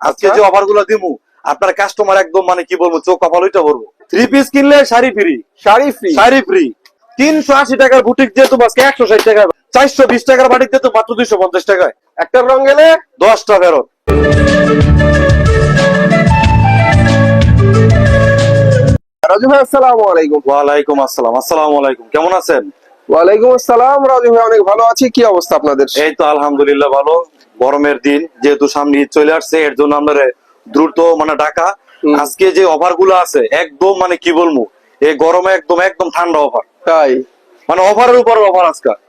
আজকে যে অফার গুলো দিমু আপনার কাস্টমার একদম মানে কি বলবো চোখ কপাল ওইটা বলবো। 3 পিস কিনলে sari free, sari free. Sari free. 380 টাকার বুটিক দিয়ে তুমি আজকে 160 টাকা, 420 টাকার বাটিক দিয়ে তো মাত্র 250 টাকায়। একটা রং গেলে 10টা ফেরত। রাজু ভাই আসসালামু আলাইকুম। ওয়ালাইকুম আসসালাম। আসসালামু আলাইকুম, কেমন আছেন? ওয়ালাইকুম আসসালাম রাজু ভাই, অনেক ভালো আছি। কি অবস্থা আপনাদের? এই তো আলহামদুলিল্লাহ ভালো। গরমের দিন যেহেতু সামনে ঈদ চলে আসছে, এর জন্য আমরা দ্রুত মানে ঢাকা আজকে যে অফার গুলো আছে একদম মানে কি বলবো, এই গরমে একদম একদম ঠান্ডা অফার। তাই মানে অফারের উপর অফার।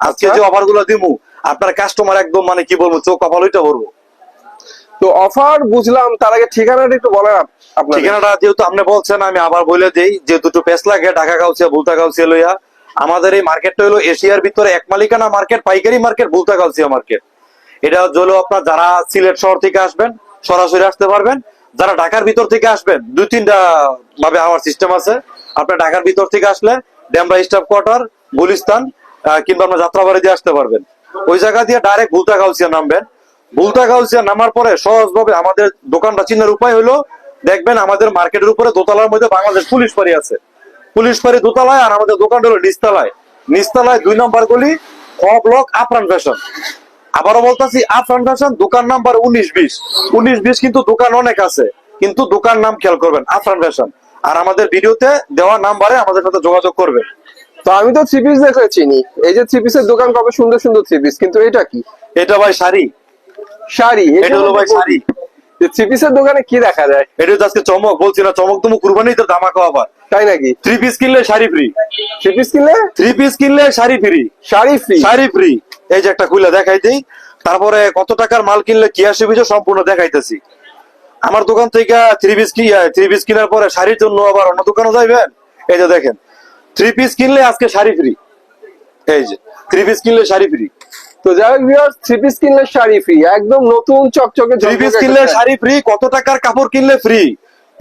আজকে যে অফার গুলো দিমু আপনার কাস্টমার একদম মানে কি বলবো চোখ কপাল ওইটা ভরবো। তো অফার বুঝলাম, তার আগে ঠিকানাটা একটু বলেন আপনার। ঠিকানাটা যেহেতু আপনি বলছেন আমি আবার বলে দিই, যে দুটো পেস লাগে ঢাকা গাউছিয়া বুলতা গাউছিয়া লইয়া। আমাদের এই মার্কেটটা হলো এশিয়ার ভিতরে এক মালিকানা মার্কেট, পাইকারি মার্কেট, বুলতা গাউছিয়া মার্কেট। এটা হলো আপনার যারা সিলেট শহর থেকে আসবেন সরাসরি আসতে পারবেন, যারা ঢাকার ভিতর থেকে আসবেন 2-3টা ভাবে আওয়ার সিস্টেম আছে। আপনার ঢাকার ভিতর থেকে আসলে ডেমরা স্টাফ কোয়ার্টার, গুলিস্তান কিংবা আপনার যাত্রাবাড়ি দিয়ে আসতে পারবেন। ওই জায়গা দিয়ে ডাইরেক্ট বুলতা গাউছিয়া নামবেন। বুলতা গাউছিয়া নামার পরে সহজভাবে আমাদের দোকানটা চিনার উপায় হলো, দেখবেন আমাদের মার্কেটের উপরে দোতলার মধ্যে বাংলাদেশ পুলিশ ফাঁড়ি আছে। পুলিশ ফাঁড়ি দোতলায়, আর আমাদের দোকানটা হলো নিচতলায়। নিচতলায় 2 নম্বর গলি, খ ব্লক, আফরান ফ্যাশন। আবারও বলতেছি আফরান ফ্যাশন, দোকান নাম্বার 19-20। 19-20 কিন্তু দোকান অনেক আছে, কিন্তু দোকান নাম খেয়াল করবেন আফরান ফ্যাশন। আর আমাদের ভিডিওতে দেওয়া নাম্বারে আমাদের সাথে যোগাযোগ করবেন। তো আমি তো থ্রি পিস দেখে চিনি, এই যে থ্রি পিসের দোকান, কত সুন্দর সুন্দর থ্রি পিস, কিন্তু এটা কি? এটা ভাই শাড়ি। শাড়ি? এটা হলো ভাই শাড়ি। থ্রি পিসের দোকানে কি দেখা যায়? এটা তো আজকে চমক, বলছি না চমক তুমি কুরবানি তো ধামাকা অফার। তাই নাকি? 3 পিস কিনলে শাড়ি ফ্রি। থ্রি পিস কিনলে 3 পিস কিনলে sari free. Sari free? Sari free. এই যে একটা খুলে দেখাই দিই, তারপরে কত টাকার মাল কিনলে কি আসবে সম্পূর্ণ দেখাইতেছি। আমার দোকান থেকে 3 পিস কেনার পরে শাড়ির জন্য আবার অন্য দোকানে যাইবেন। এই যে দেখেন 3 পিস কিনলে আজকে শাড়ি ফ্রি। এই যে 3 পিস কিনলে শাড়ি ফ্রি। তো যাই হোক ভিউয়ার্স, থ্রি পিস কিনলে শাড়ি ফ্রি, একদম নতুন চকচকে। 3 পিস কিনলে শাড়ি ফ্রি, কত টাকার কাপড় কিনলে ফ্রি।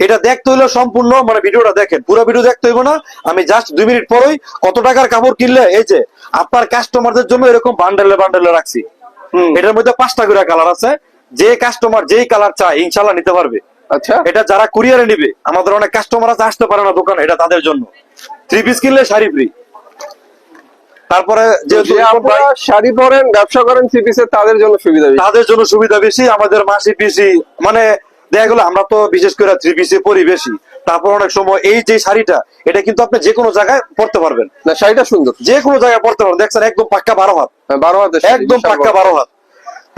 এটা দেখতে হইলো সম্পূর্ণ মানে ভিডিওটা দেখেন, পুরো ভিডিও দেখতে হইব না। আমি জাস্ট 2 মিনিট পরেই কত টাকার কাপড় কিনলে এই যে আপনার কাস্টমারদের জন্য এরকম বান্ডেলে বান্ডেলে রাখছি। এটার মধ্যে 5টা করে কালার আছে। যে কাস্টমার যেই কালার চায় ইনশাআল্লাহ নিতে পারবে। আচ্ছা, এটা যারা কুরিয়ারে নিবে, আমাদের অনেক কাস্টমার আছে আসতে পারে না দোকানে, এটা তাদের জন্য 3 পিস কিনলে শাড়ি ফ্রি। তারপরে যেহেতু আপনারা শাড়ি পরেন, ব্যবসা করেন থ্রি পিসের, তাদের জন্য সুবিধা বেশি। তাদের জন্য সুবিধা বেশি, আমাদের মাসি পিসি মানে দেখা গেলো আমরা তো বিশেষ করে 3 পিসে পরি বেশি। তারপর অনেক সময় এই যে শাড়িটা, এটা কিন্তু আপনি যে কোনো জায়গায় পরতে পারবেন। না, শাড়িটা সুন্দর, যে কোনো জায়গায় পরতে পারবেন। দেখছেন একদম পাক্কা 12 হাত। 12 হাতে, একদম পাক্কা 12 হাত।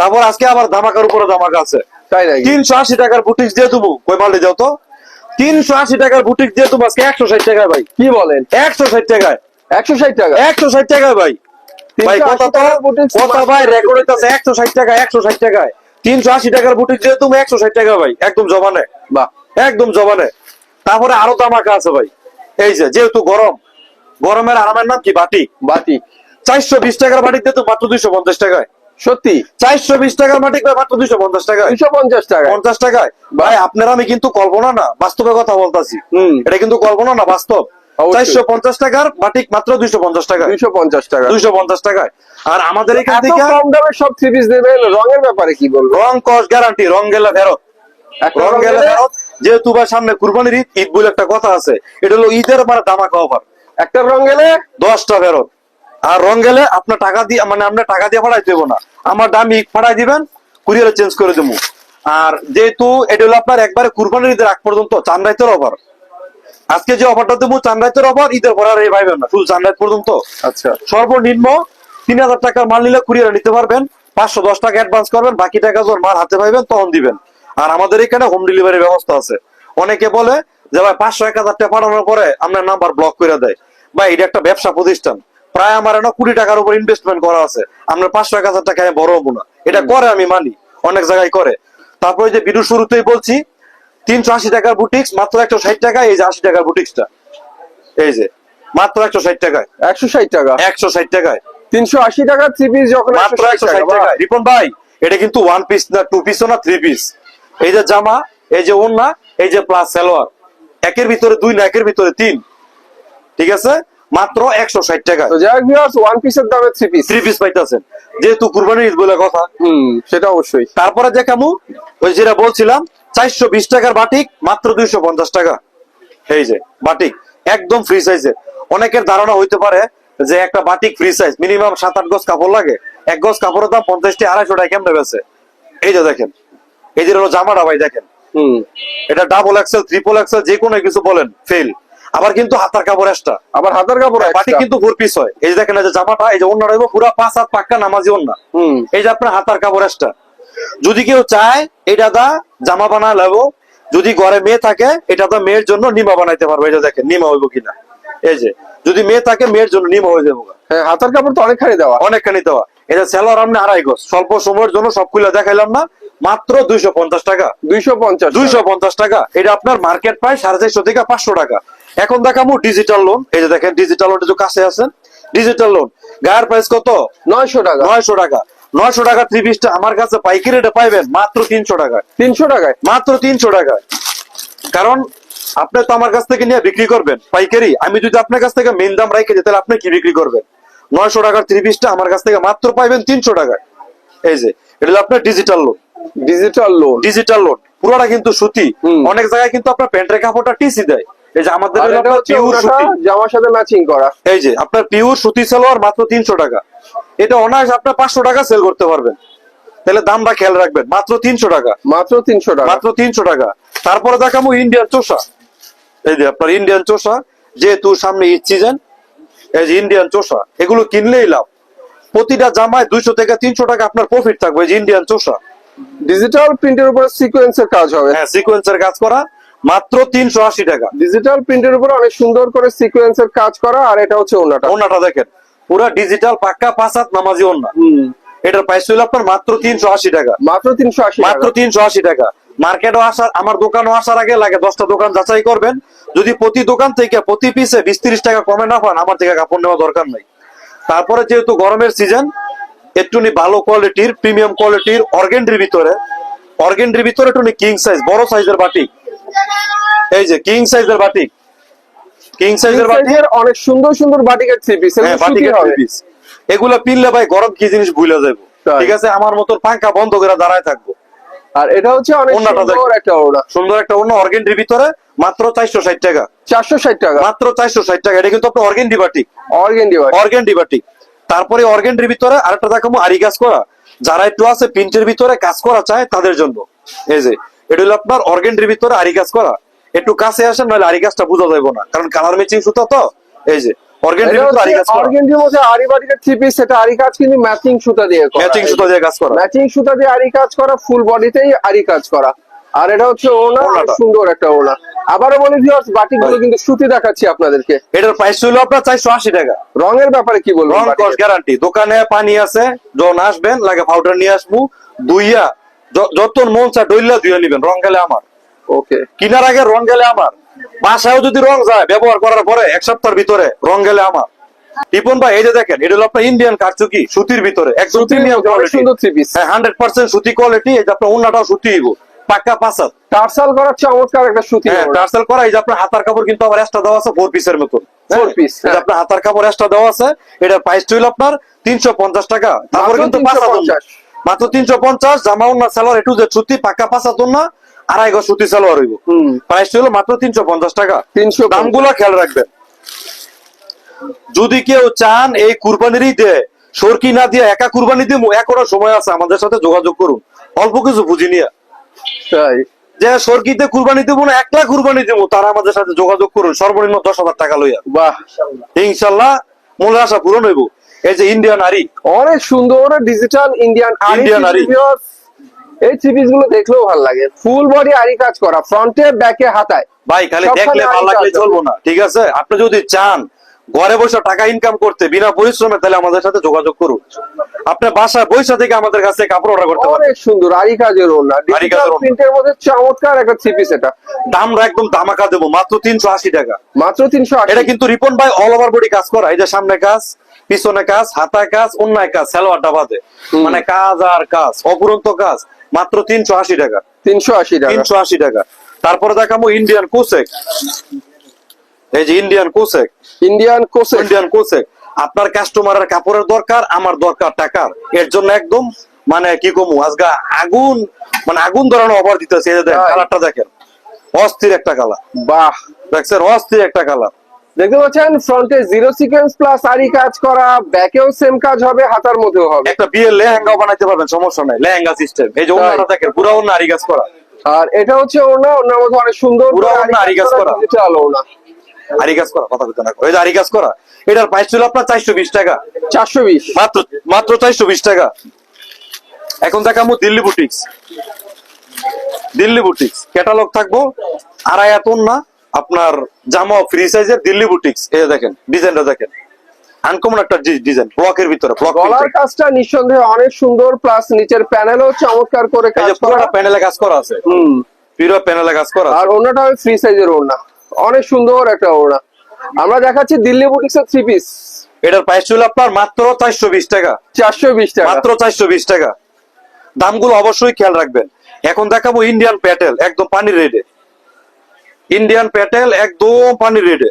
তারপর আজকে আবার ধামাকার উপরে ধামাকা আছে। তাই নাকি? 380 টাকার বুটিক্স দিয়ে দেবো। কই মালটি দাও তো। 380 টাকার বুটিক্স দিয়ে দেবো আজকে 160 টাকায় ভাই। কি বলেন? 160 টাকায়। 160 টাকা? 160 টাকায় ভাই। ভাই কথা তো কথা ভাই রেকর্ড হইতাছে 160 টাকা, 160 টাকায় 380 টাকার বুটিক দিয়ে তুমি 160 টাকা ভাই, একদম জবানে। বাহ, একদম জবানে। তারপরে আরো ধামাকা আছে ভাই। এই যে যেহেতু গরম, গরমের আরামের নাম কি বাটিক। বাটিক 420 টাকার বাটিক দিয়ে তো মাত্র 250 টাকায়। সত্যি? 420 টাকার বাটিক ভাই মাত্র 250 টাকায়। 250 টাকা? 50 টাকায় ভাই। আপনারা আমি কিন্তু কল্পনা না বাস্তবে কথা বলতাছি। এটা কিন্তু কল্পনা না বাস্তব। 450 টাকার বাটিক মাত্র 250 টাকা। 250 টাকা? 250 টাকায়। আর আমাদের এখান এত থেকে কম দামে সব থ্রি পিস দেবেন, রঙের ব্যাপারে কি বলবো? রং কস গ্যারান্টি, রং গেলে ফেরত। একটা রং গেলে ফেরত। যেহেতু ভাই সামনে কুরবানির ঈদ, ঈদ বলে একটা কথা আছে, এটা হলো ঈদের মানে ধামাকা অফার। একটা রং গেলে 10টা ফেরত। আর রং গেলে আপনার টাকা দিয়ে মানে আমরা টাকা দিয়ে পাঠাই দেবো না, আমার দামি পাঠাই দিবেন, কুরিয়ারে চেঞ্জ করে দেবো। আর যেহেতু এটা হলো আপনার একবারে কুরবানির ঈদের আগ পর্যন্ত চাঁদরাইতের অফার। আজকে যে অফারটা দেবো চাঁদরাইতের অফার, ঈদের পর আর এই ভাইবেন না, শুধু চাঁদরাইত পর্যন্ত। আচ্ছা, সর্বনিম্ন 3000 টাকার মাল নিলে কুরিয়ারে নিতে পারবেন। 510 টাকা অ্যাডভান্স করবেন, বাকি টাকা যখন মাল হাতে পাইবেন তখন দিবেন। আর আমাদের এখানে হোম ডেলিভারি ব্যবস্থা আছে। অনেকে বলে যে ভাই 500-1000 টাকা পাঠানোর পরে আপনার নাম্বার ব্লক করে দেয়। ভাই এটা একটা ব্যবসা প্রতিষ্ঠান, প্রায় আমার 20 টাকার উপর ইনভেস্টমেন্ট করা আছে। আমরা 500-1000 টাকা বড় হবো না, এটা করে আমি মানি, অনেক জায়গায় করে। তারপরে যে ভিডিও শুরুতেই বলছি 380 টাকার বুটিক্স মাত্র 160 টাকা। এই যে 80 টাকার বুটিক্সটা, এই যে মাত্র 160 টাকায়। 160 টাকা? 160 টাকায় 380 টাকা থ্রি পিস, যখন মাত্র 160 টাকায়। রিপন ভাই এটা কিন্তু 1 পিস না, 2 পিসও না, 3 পিস। এই যে জামা, এই যে ওড়না, এই যে প্লাস সালোয়ার, একের ভিতরে 2 না, একের ভিতরে 3। ঠিক আছে, মাত্র 160 টাকা। তো যাই হোক ভিউয়ার্স, ওয়ান পিসের দামে থ্রি পিস, 3 পিস পাইতেছেন। যেহেতু কুরবানির ঈদ বলে কথা। সেটা অবশ্যই। তারপরে দেখামু ওই যেটা বলছিলাম 420 টাকার বাটিক মাত্র 250 টাকা। এই যে বাটিক একদম ফ্রি সাইজে। অনেকের ধারণা হইতে পারে যে একটা বাটিক ফ্রি সাইজ মিনিমাম 7-8 গজ কাপড় লাগে, এক গজ কাপড়ের দাম 50-250 টাকা কেমনে বেছে। এই যে দেখেন, এই যে হলো জামাটা ভাই দেখেন, এটা ডাবল এক্সেল ট্রিপল এক্সেল যে কোনো কিছু বলেন ফেল। আবার কিন্তু হাতার কাপড় এক্সট্রা, আবার হাতের কাপড় বাটিক কিন্তু 4 পিস হয়। এই যে দেখেন, এই যে জামাটা, এই যে ওন্না রইব পুরো 5 হাত পাক্কা নামাজি ওন্না। এই যে আপনার হাতার কাপড় এক্সট্রা। যদি কেউ চায় এটা দা জামা বানায় লাগবো, যদি ঘরে মেয়ে থাকে এটা তো মেয়ের জন্য নিমা বানাইতে পারবো। এটা দেখেন নিমা হইব কিনা। এই যে যদি মেয়ে থাকে মেয়ের জন্য নিমা হয়ে যাবো। হ্যাঁ, হাতের কাপড় তো অনেকখানি দেওয়া, অনেকখানি দেওয়া। এটা সেলার আপনি 2.5 গজ, স্বল্প সময়ের জন্য সব খুলে দেখাইলাম না, মাত্র 250 টাকা। 250 টাকা। এটা আপনার মার্কেট প্রায় 450 থেকে 500 টাকা। এখন দেখাবো ডিজিটাল লোন। এই যে দেখেন ডিজিটাল লোন, যে কাছে আছেন ডিজিটাল লোন, গায়ের প্রাইস কত? 900 টাকা। 900 টাকা। 900 টাকা 3 পিসটা আমার কাছে পাইকারি রেটে পাইবেন মাত্র 300 টাকায়। 300 টাকায়, মাত্র 300 টাকায়। কারণ আপনি তো আমার কাছ থেকে নিয়ে বিক্রি করবেন পাইকারি, আমি যদি আপনার কাছ থেকে মেন দাম রাখি দিই তাহলে আপনি কি বিক্রি করবেন? 900 টাকার 3 পিসটা আমার কাছ থেকে মাত্র পাইবেন 300 টাকায়। এই যে এটা হলো আপনার ডিজিটাল লোন। ডিজিটাল লোন পুরোটা কিন্তু সুতি। অনেক জায়গায় কিন্তু আপনার প্যান্টের কাপড়টা টিসি দেয়। এই যে আমাদের পিওর সুতি, জামার সাথে ম্যাচিং করা। এই যে আপনার পিওর সুতি সালোয়ার মাত্র 300 টাকা। এটা অনায়াস আপনার 500 টাকা সেল করতে পারবেন। তাহলে দামটা খেয়াল রাখবেন, মাত্র 300 টাকা। মাত্র 300 টাকা। মাত্র 300 টাকা। তারপরে দেখাবো ইন্ডিয়ান চোষা। এই যে আপনার ইন্ডিয়ান চোষা, যেহেতু সামনে ঈদ সিজন, এই যে ইন্ডিয়ান চোষা এগুলো কিনলেই লাভ। প্রতিটা জামায় 200 থেকে 300 টাকা আপনার প্রফিট থাকবে। এই যে ইন্ডিয়ান চোষা ডিজিটাল প্রিন্টের উপরে সিকোয়েন্সের কাজ হবে। হ্যাঁ, সিকোয়েন্সের কাজ করা, মাত্র 380 টাকা। ডিজিটাল প্রিন্টের উপরে অনেক সুন্দর করে সিকোয়েন্সের কাজ করা। আর এটা হচ্ছে ওন্নাটা। ওন্নাটা দেখেন পুরো ডিজিটাল পাক্কা 5 হাত নামাজি ওন্না। এটার প্রাইস হলো আপনার মাত্র 380 টাকা। মাত্র 380 মাত্র 380 টাকা। মার্কেটও আসার, আমার দোকানও আসার আগে লাগে 10টা দোকান যাচাই করবেন। যদি প্রতি দোকান থেকে প্রতি পিসে 20-30 টাকা কমে না পান, আমার থেকে কাপড় নেওয়া দরকার নাই। তারপরে যেহেতু গরমের সিজন, একটুনি ভালো কোয়ালিটির প্রিমিয়াম কোয়ালিটির অর্গেন্ডির ভিতরে একটুনি কিং সাইজ বড় সাইজের বাটিক। এই যে কিং সাইজের বাটিক, অনেক সুন্দর সুন্দর বাটিকের থ্রি পিস। হ্যাঁ, বাটিকের থ্রি পিস। এগুলা পিনলে ভাই গরম কি জিনিস ভুলে যাবো। ঠিক আছে, আমার মতো পাঙ্খা বন্ধ করে দাঁড়ায় থাকবো। আর এটা হচ্ছে অনেক সুন্দর একটা ওড়না অর্গেন্ডির ভিতরে, মাত্র 460 টাকা। 460 টাকা, মাত্র 460 টাকা। এটা কিন্তু আপনার অর্গেন্ডি বাটিক। Organdie batik. তারপরে অর্গেন্ডির ভিতরে আরেকটা দেখাবো আরি কাজ করা। যারা একটু আছে প্রিন্টের ভিতরে কাজ করা চায় তাদের জন্য। এই যে এটা হলো আপনার অর্গেন্ডির ভিতরে আরি কাজ করা। একটু কাছে আসেন, নাহলে আরি কাজটা বোঝা যাবে না, কারণ কালার ম্যাচিং সুতা তো। এই যে অর্গেন্ডির ভিতরে আরি কাজ করা। অর্গেন্ডির মধ্যে আরি বাটিকের থ্রি পিস, সেটা আরি কাজ কিন্তু ম্যাচিং সুতা দিয়ে করা। ম্যাচিং সুতা দিয়ে কাজ করা। ম্যাচিং সুতা দিয়ে আরি কাজ করা, ফুল বডিতেই আরি কাজ করা। আর এটা হচ্ছে ওড়না, সুন্দর একটা ওড়না। আবারও বলি ভিউয়ার্স, বাটিকগুলো কিন্তু সুতি দেখাচ্ছি আপনাদেরকে। এটার প্রাইস হলো আপনার 480 টাকা। রঙের ব্যাপারে কি বলবো? রং কস গ্যারান্টি। দোকানে পানি আছে, যখন আসবেন লাগে পাউডার নিয়ে আসবো, দুইয়া যত মন চা ডইলা দুইয়া নিবেন। রং গেলে আমার, ওকে, কিনার আগে রং গেলে আমার, বাসায়ও যদি রং যায় ব্যবহার করার পরে 1 সপ্তাহের ভিতরে রং গেলে আমার। টিপন ভাই এই যে দেখেন, এটা হলো আপনার ইন্ডিয়ান কারচুকি সুতির ভিতরে, একদম প্রিমিয়াম কোয়ালিটি। 100% সুতি কোয়ালিটি। এই যে আপনার ওন্নাটাও সুতি হইব, পাক্কা 5 হাত টার্সাল করা, চমৎকার একটা সুতি। হ্যাঁ, টার্সাল করা। এই যে আপনার হাতার কাপড় কিন্তু আবার এক্সট্রা দেওয়া আছে 4 পিসের মতন। 4 পিস, এই যে আপনার হাতার কাপড় এক্সট্রা দেওয়া আছে। এটার প্রাইস হলো আপনার 350 টাকা। তারপর কিন্তু 5 হাত ওন্না, মাত্র 350। জামা ওন্না সালোয়ার একটু যে সুতি পাক্কা 5 হাত ওন্না, 2.5 গজ সুতি সালোয়ার হইব। প্রাইস হলো মাত্র 350 টাকা। দামগুলো খেয়াল রাখবেন। যদি কেউ চান এই কুরবানির ঈদে সরকি না দিয়ে একা কুরবানি দিব, এখনো সময় আছে, আমাদের সাথে যোগাযোগ করুন। অল্প কিছু পুঁজি নিয়ে যে সরকিতে কুরবানি দিব না, 1 লাখ কুরবানি দিব, তারা আমাদের সাথে যোগাযোগ করুন। সর্বনিম্ন 10,000 টাকা লইয়া। বাহ, ইনশাল্লাহ মূল আশা পূরণ হইব। এই যে ইন্ডিয়ান আরি, অনেক সুন্দর ডিজিটাল ইন্ডিয়ান আরি। এই থ্রি পিস গুলো দেখলেও ভালো লাগে। ফুল বডি আরি কাজ করা, ফ্রন্টে ব্যাকে হাতায়। ভাই খালি দেখলে ভালো লাগলে চলবো না। ঠিক আছে, আপনি যদি চান ঘরে বসে টাকা ইনকাম করতে বিনা পরিশ্রমে, তাহলে আমাদের সাথে যোগাযোগ করুন। আপনি বাসায় বসে থেকে আমাদের কাছে কাপড় অর্ডার করতে পারেন। অনেক সুন্দর আরি কাজের ওড়না, ডিজিটাল প্রিন্টের মধ্যে চমৎকার একটা থ্রি পিস। এটা দামটা একদম ধামাকা দেবো, মাত্র 380 টাকা। মাত্র 380। এটা কিন্তু রিপন ভাই অল ওভার বডি কাজ করা। এই যে সামনে কাজ, পিছনে কাজ, হাতায় কাজ, অন্যায় কাজ, সালোয়ারটা বাদে, মানে কাজ আর কাজ, অপুরন্ত কাজ। মাত্র 380 টাকা। 380 টাকা। তারপরে দেখাবো ইন্ডিয়ান কোসেক। এই যে ইন্ডিয়ান কোসেক, আপনার কাস্টমারের কাপড়ের দরকার, আমার দরকার টাকার, এর জন্য একদম মানে কি কমু আজগা আগুন, মানে আগুন ধরানো অফার দিতেছে। এই যে দেখেন তাই? কালারটা দেখেন, অস্থির একটা কালার, বাহ, দেখছেন অস্থির একটা কালার। দেখতে পাচ্ছেন ফ্রন্টে জিরো সিকোয়েন্স প্লাস আরি কাজ করা, ব্যাকেও সেম কাজ হবে, হাতার মধ্যেও হবে। একটা বিয়ের লেহেঙ্গা বানাইতে পারবেন, সমস্যা নাই, লেহেঙ্গা সিস্টেম। এই যে ওনাটা দেখেন পুরো ওনা আরি কাজ করা, আর এটা হচ্ছে ওড়না, ওড়নার মধ্যে অনেক সুন্দর পুরো করে ওড়না আরি কাজ করা। ডিজিটাল ওড়না, আরি কাজ করা, কথা বলতে না, ওই যে আরি কাজ করা। এটার প্রাইস ছিল আপনার 420 টাকা, 420। মাত্র মাত্র 420 টাকা। এখন দেখাবো Delhi boutiques. Delhi boutiques catalogue থাকবো, আড়াই হাত ওড়না, আপনার জামা ফ্রি সাইজের দিল্লি বুটিক্স। এই যে দেখেন ডিজাইনটা দেখেন, আনকমন একটা ডিজাইন, ব্লকের ভিতরে ব্লক। গলার কাজটা নিঃসন্দেহে অনেক সুন্দর, প্লাস নিচের প্যানেলও চমৎকার করে এই কাজ যে করা। পুরোটা প্যানেলে কাজ করা আছে, পুরো প্যানেলে কাজ করা আর আছে। ওড়নাটা ফ্রি সাইজের ওড়না, অনেক সুন্দর একটা ওড়না। আমরা দেখাচ্ছি দিল্লি বুটিক্সের থ্রি পিস, এটার প্রাইস ছিল আপনার মাত্র 420 টাকা, 420 টাকা। মাত্র 420 টাকা। দামগুলো অবশ্যই খেয়াল রাখবেন। এখন দেখাবো ইন্ডিয়ান প্যাটেল, একদম পানির রেডে। ইন্ডিয়ান প্যাটেল একদম পানির রেডে,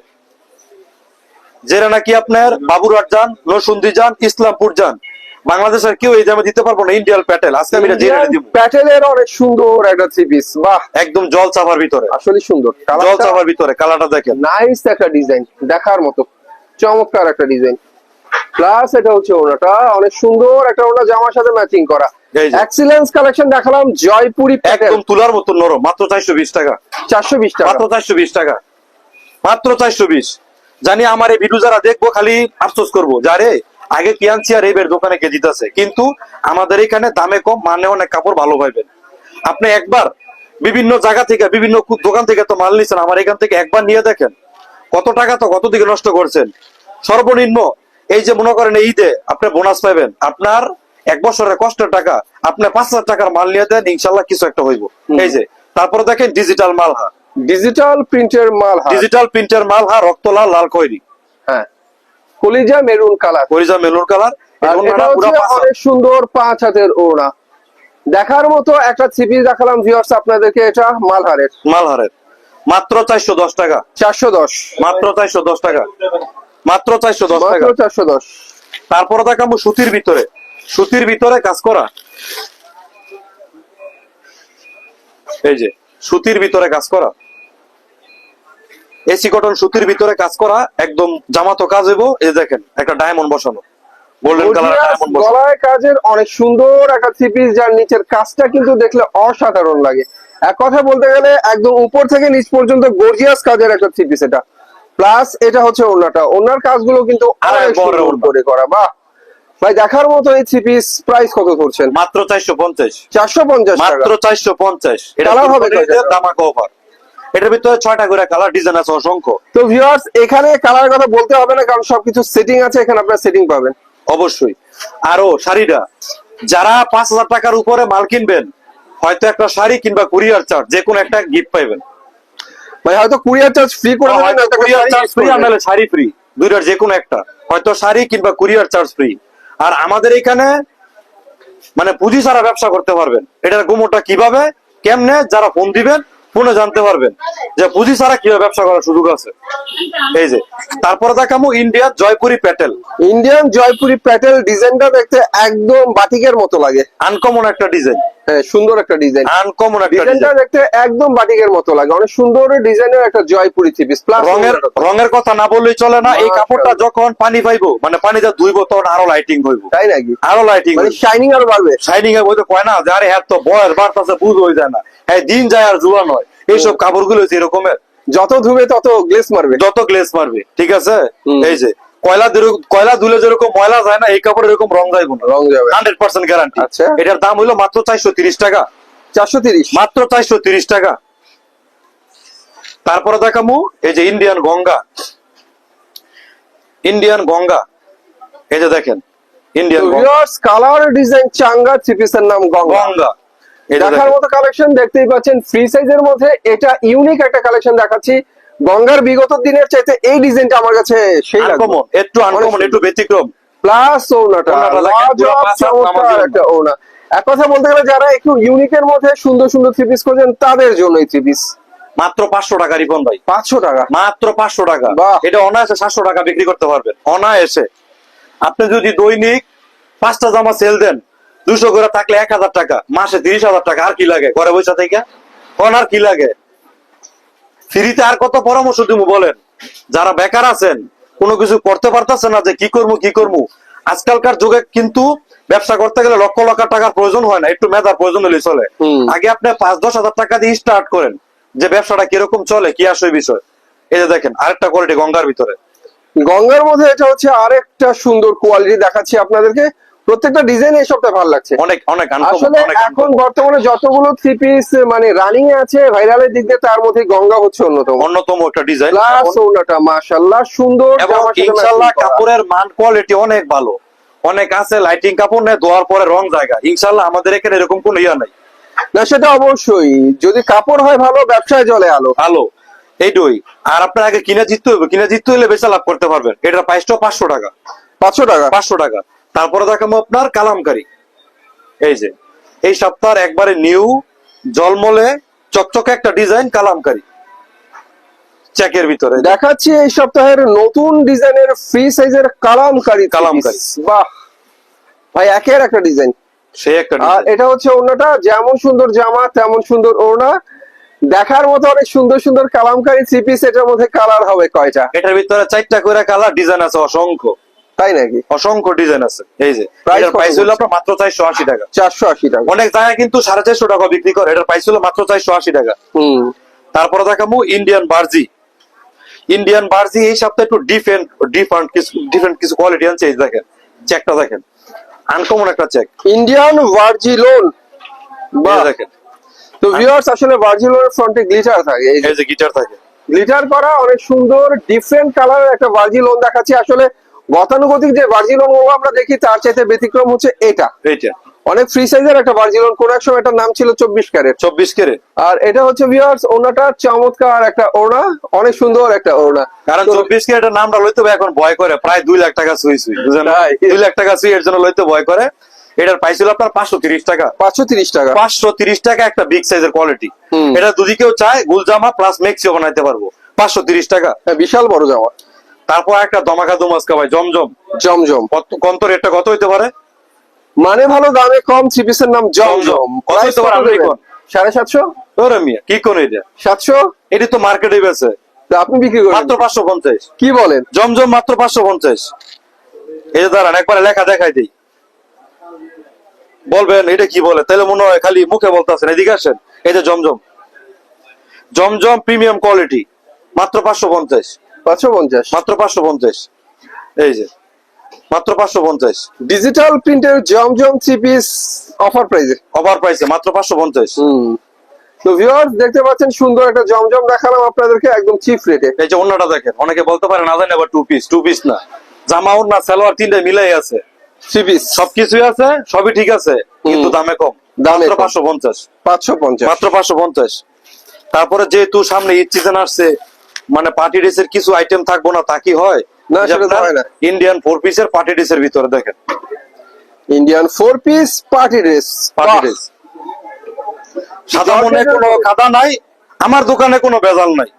যেটা নাকি আপনার বাবুরহাট যান, নরসিংদী যান, ইসলামপুর যান, বাংলাদেশের কেউ এই দামে দিতে পারবো না। ইন্ডিয়ান প্যাটেল আজকে আমি এটা জেনে দিব। প্যাটেলের অনেক সুন্দর একটা থ্রি পিস, বাহ, একদম জল চাপার ভিতরে, আসলে সুন্দর জল চাপার ভিতরে কালারটা দেখেন, নাইস একটা ডিজাইন, দেখার মতো চমৎকার একটা ডিজাইন। প্লাস এটা হচ্ছে ওড়নাটা অনেক সুন্দর একটা ওড়না, জামার সাথে ম্যাচিং করা। এই যে। এক্সিলেন্স কালেকশন দেখালাম, জয়পুরি প্যাটেল, একদম তুলার মতো নরম, মাত্র 420 টাকা, 420 টাকা। মাত্র 420 টাকা, মাত্র 420। জানি আমার এই ভিডিও যারা দেখবো খালি আফসোস করবো, যারে আগে কি আনছি আর এবার দোকানে কে দিতেছে, কিন্তু আমাদের এখানে দামে কম, মানে অনেক কাপড় ভালো পাইবেন। আপনি একবার বিভিন্ন জায়গা থেকে বিভিন্ন দোকান থেকে তো মাল নিচ্ছেন, আমার এখান থেকে একবার নিয়ে দেখেন কত টাকা তো কত দিকে নষ্ট করছেন। সর্বনিম্ন এই যে মনে করেন ঈদে আপনি বোনাস পাইবেন, আপনার এক বছরের কষ্টের টাকা আপনি 5,000 টাকার মাল নিয়ে দেন, ইনশাল্লাহ কিছু একটা হইব। এই যে তারপরে দেখেন ডিজিটাল মাল, হ্যাঁ ডিজিটাল প্রিন্টের মাল, ডিজিটাল প্রিন্টের মাল, হ্যাঁ রক্তলাল লাল খয়েরি, হ্যাঁ কলিজা মেরুন কালার, কলিজা মেলুন কালার। আর এটা হচ্ছে অনেক সুন্দর 5 হাতের ওড়না, দেখার মতো একটা থ্রি পিস দেখালাম ভিউয়ার্স আপনাদেরকে। এটা মালহারের, মালহারের, মাত্র 410 টাকা, 410, মাত্র 410 টাকা, মাত্র 410 টাকা। মাত্র 410। তারপরে দেখাবো সুতির ভিতরে, সুতির ভিতরে কাজ করা, এই যে সুতির ভিতরে কাজ করা, এসি কটন সুতির ভিতরে কাজ করা, একদম জামাতো কাজ হইব। এই দেখেন একটা ডায়মন্ড বসানো, গোল্ডেন কালার ডায়মন্ড বসানো, গলায় কাজের অনেক সুন্দর একটা থ্রি পিস, যার নিচের কাজটা কিন্তু দেখলে অসাধারণ লাগে। এক কথা বলতে গেলে একদম উপর থেকে নিচ পর্যন্ত গর্জিয়াস কাজের একটা থ্রি পিস এটা। প্লাস এটা হচ্ছে ওড়নাটা, ওড়নার কাজগুলো কিন্তু অনেক বড় সুন্দর ওড়না। করে করা। বাহ ভাই, দেখার মতো এই থ্রি পিস। প্রাইস কত করছেন? মাত্র 450, 450 টাকা। মাত্র 450। এটা কালার হবে দামাকা অফার। এটার ভিতরে 6টা করে কালার, ডিজাইন আছে অসংখ্য। তো ভিউয়ার্স এখানে কালারের কথা বলতে হবে না, কারণ সবকিছু সেটিং আছে, এখানে আপনারা সেটিং পাবেন অবশ্যই। আরো শাড়িটা যারা 5,000 টাকার উপরে মাল কিনবেন, হয়তো একটা শাড়ি কিংবা কুরিয়ার চার্জ যে কোনো একটা গিফট পাইবেন। ভাই, হয়তো কুরিয়ার চার্জ ফ্রি করে দেবেন, হয়তো একটা courier sari charge gift free, করবেন। নাহলে শাড়ি ফ্রি, দুইটার যে কোনো একটা, হয়তো শাড়ি কিংবা কুরিয়ার চার্জ ফ্রি। আর আমাদের এখানে মানে পুঁজি ছাড়া ব্যবসা করতে পারবেন। এটার গুমোটা কিভাবে কেমনে, যারা ফোন দিবেন ফোনে জানতে পারবেন যে পুঁজি ছাড়া কিভাবে ব্যবসা করার সুযোগ আছে। এই যে তারপরে দেখাবো ইন্ডিয়ান জয়পুরি প্যাটেল, ইন্ডিয়ান জয়পুরি প্যাটেল, ডিজাইনটা দেখতে একদম বাটিকের মতো লাগে। আনকমন একটা ডিজাইন, হ্যাঁ, সুন্দর একটা ডিজাইন, আনকমন একটা ডিজাইনটা ডিজাইন। দেখতে একদম বাটিকের মতো লাগে, অনেক সুন্দর ডিজাইনের একটা জয়পুরি থ্রি পিস। প্লাস রঙের কথা না বললেই চলে না। এই মাশাআল্লাহ। কাপড়টা যখন পানি পাইবো, মানে পানিতে ধুইবো, তখন আরো লাইটিং হইব, তাই নাকি? আরো লাইটিং, মানে শাইনিং আরো বাড়বে। শাইনিং এর মধ্যে কয় না যে আরে হ্যাঁ তো বয়স বাড়তাছে, বুঝ হয়ে যায় না, হ্যাঁ দিন যায় আর জুয়া নয়। এইসব কাপড়গুলো হচ্ছে এরকমের, যত ধুবে তত গ্লেস মারবে, যত গ্লেজ মারবে, ঠিক আছে। এই যে কয়লা ধুলে যেরকম ময়লা যায় না, এই কাপড় এরকম রং যাইব না, রং যাবে। 100% গ্যারান্টি। আচ্ছা। এটার দাম হইলো মাত্র 430 টাকা, 430, মাত্র 430 টাকা। তারপরে দেখামু এই যে ইন্ডিয়ান গঙ্গা, ইন্ডিয়ান গঙ্গা, এই যে দেখেন ইন্ডিয়ান ভিউয়ার্স কালার ডিজাইন চাঙ্গা থ্রি পিসের নাম গঙ্গা। গঙ্গা, এই যে দেখার দেখেন। মতো কালেকশন, দেখতেই পাচ্ছেন ফ্রি সাইজের মধ্যে এটা ইউনিক একটা কালেকশন দেখাচ্ছি। গঙ্গার বিগত দিনের চাইতে এই ডিজাইনটা আমার কাছে সেই লাগবে, আনকমন, একটু আনকমন, একটু ব্যতিক্রম। প্লাস ওড়নাটা ওড়নাটা দেখেন, পুরো লাজবাব পাঁচ হাত চমৎকার নামাজি একটা ওড়না। এক কথা বলতে গেলে যারা একটু ইউনিকের মধ্যে সুন্দর সুন্দর থ্রি পিস করছেন তাদের জন্য এই থ্রি পিস। মাত্র 500 টাকা রিপন ভাই, 500 টাকা, মাত্র 500 টাকা। বাহ। এটা অনায়াসে 700 টাকা বিক্রি করতে পারবেন, অনায়াসে আপনি যদি দৈনিক 5টা জামা সেল দেন 200 করে থাকলে 1000 টাকা, মাসে 30,000 টাকা। আর কি লাগে ঘরে বসে থেকে? কোন আর কি লাগে? ফ্রিতে আর কত পরামর্শ দিব বলেন? যারা বেকার আছেন, কোনো কিছু করতে পারতেছেন না, যে কি করবো। আজকালকার যুগে কিন্তু ব্যবসা করতে গেলে লক্ষ লক্ষ টাকার প্রয়োজন হয় না, একটু মেধার প্রয়োজন হলে চলে। আগে আপনি 5-10 হাজার টাকা দিয়ে স্টার্ট করেন, যে ব্যবসাটা কিরকম চলে, কি আসে বিষয়। এই যে দেখেন আরেকটা কোয়ালিটি গঙ্গার ভিতরে। গঙ্গার মধ্যে এটা হচ্ছে আরেকটা সুন্দর কোয়ালিটি দেখাচ্ছি আপনাদেরকে। প্রত্যেকটা ডিজাইন এই সপ্তাহে ভালো লাগছে। অনেক অনেক uncommon, আসলে অনেক এখন uncommon। বর্তমানে যতগুলো থ্রি পিস মানে রানিং এ আছে ভাইরালের দিক দিয়ে, তার মধ্যে গঙ্গা হচ্ছে অন্যতম। অন্যতম একটা ডিজাইন। প্লাস ওনাটা মাশাআল্লাহ সুন্দর, এবং জামার সাথে ইনশাআল্লাহ matching করা। কাপড়ের মান কোয়ালিটি অনেক ভালো। অনেক আছে লাইটিং কাপড় নেয়, ধোয়ার পরে রং জায়গা। ইনশাআল্লাহ আমাদের এখানে এরকম কোনো ইয়া নাই। না সেটা অবশ্যই, যদি কাপড় হয় ভালো, ব্যবসায় চলে আলো। ভালো এইটুই। আর আপনার আগে কিনে জিততে হবে, কিনে জিততে হলে বেচা লাভ করতে পারবেন। এটার প্রাইসটাও 500 টাকা। 500 টাকা। 500 টাকা। তারপরে দেখাবো আপনার কালামকারী। এই যে এই সপ্তাহের একবারে নিউ জলমলে চকচকে একটা ডিজাইন কালামকারী চেকের ভিতরে। দেখাচ্ছি এই সপ্তাহের নতুন ডিজাইনের ফ্রি সাইজের কালামকারী কালামকারী। বাহ ভাই, একের একটা ডিজাইন। সে একটা আর ডিজাইন। এটা হচ্ছে ওড়নাটা, যেমন সুন্দর জামা তেমন সুন্দর ওড়না। দেখার মতো অনেক সুন্দর সুন্দর কালামকারী থ্রি পিস। এটার মধ্যে কালার হবে কয়টা? এটার ভিতরে 4টা করে কালার ডিজাইন আছে, অসংখ্য তাই নাকি? অসংখ্য ডিজাইন আছে। এই যে Price এটার কত প্রাইস হলো বলছে? আপনার মাত্র 480 টাকা। 480 টাকা। অনেক জায়গায় কিন্তু 450 টাকা বিক্রি করে, এটার প্রাইস হলো মাত্র 480 টাকা। তারপরে দেখাবো ইন্ডিয়ান বার্জি। ইন্ডিয়ান বার্জি এই সপ্তাহে একটু ডিফারেন্ট কিছু কোয়ালিটি আনছে। এই দেখেন চেকটা দেখেন, আনকমন একটা চেক। ইন্ডিয়ান ভার্জিলোন। বাহ, দেখেন তো ভিউয়ার্স আসলে ভার্জিলোনের ফ্রন্টে গ্লিটার থাকে, এই এই যে গিটার থাকে। গ্লিটার করা অনেক সুন্দর ডিফারেন্ট কালারের একটা ভার্জিলোন দেখাচ্ছি। আসলে গতানুগতিক যে ভার্জিলোন গুলো আমরা দেখি, তার চাইতে ব্যতিক্রম হচ্ছে এটা। এইটা অনেক ফ্রি সাইজের একটা ভার্জিলোন। কোন এক সময় এটার নাম ছিল 24 ক্যারেট। 24 কেরে। আর এটা হচ্ছে ভিউয়ার্স ওনাটা চমৎকার একটা ওড়না, অনেক সুন্দর একটা ওড়না। কারণ 24 কেরেটের নামটা লইতে হবে এখন ভয় করে, প্রায় 2 লাখ টাকা সুই বুঝলেন? তাই? 2 লাখ টাকা সুই এর জন্য লইতে ভয় করে। এটার প্রাইস হলো আপনার 530 টাকা। 530 টাকা। 530 টাকা একটা বিগ সাইজের কোয়ালিটি। এটা যদি কেউ চায় গুলজামা প্লাস মেক্সিও বানাইতে পারবো 530 টাকা। হ্যাঁ, বিশাল বড় জামা। তারপর একটা দমাকা দুমাস্কা ভাই, জমজম। জমজম কত রেটটা কত হইতে পারে? মানে ভালো দামে কম থ্রি পিসের নাম জমজম। কত হইতে পারে? আপনি কোন 750? ওরে মিয়া কি কোন এটা? 700? এটি তো মার্কেটে বেছে তা আপনি বিক্রি করেন মাত্র 550। কি বলেন? জমজম মাত্র 550। এই যে দাঁড়ান একবারে লেখা দেখাই দিই, বলবেন এটা কি বলে, তাহলে মনে হয় খালি মুখে বলতেছেন। এদিকে আসেন, এই যে জমজম, জমজম প্রিমিয়াম কোয়ালিটি মাত্র 550। 550? মাত্র 550। এই যে মাত্র 550 ডিজিটাল প্রিন্টের জমজম থ্রি পিস অফার প্রাইসে। অফার প্রাইসে মাত্র 550। তো ভিউয়ার্স দেখতে পাচ্ছেন সুন্দর একটা জমজম দেখালাম আপনাদেরকে একদম চিপ রেটে। এই যে অন্যটা দেখেন, অনেকে বলতে পারে না জানি আবার টু পিস না, জামা ওড়না সালোয়ার তিনটা মিলাই আছে, থ্রি পিস সবকিছুই আছে, সবই ঠিক আছে, কিন্তু দামে কম। দামে মাত্র কম। 550। 550 মাত্র 550। তারপরে যেহেতু সামনে ঈদ সিজন আসছে, মানে পার্টি ড্রেসের কিছু আইটেম থাকবো না, তা কি হয়? না, সেটা তো হয় না। ইন্ডিয়ান 4 পিসের পার্টি ড্রেসের ভিতরে দেখেন, Indian 4 piece party dress. Party dress সাদা মনে কোনো কাদা নাই, আমার দোকানে কোনো ভেজাল নাই,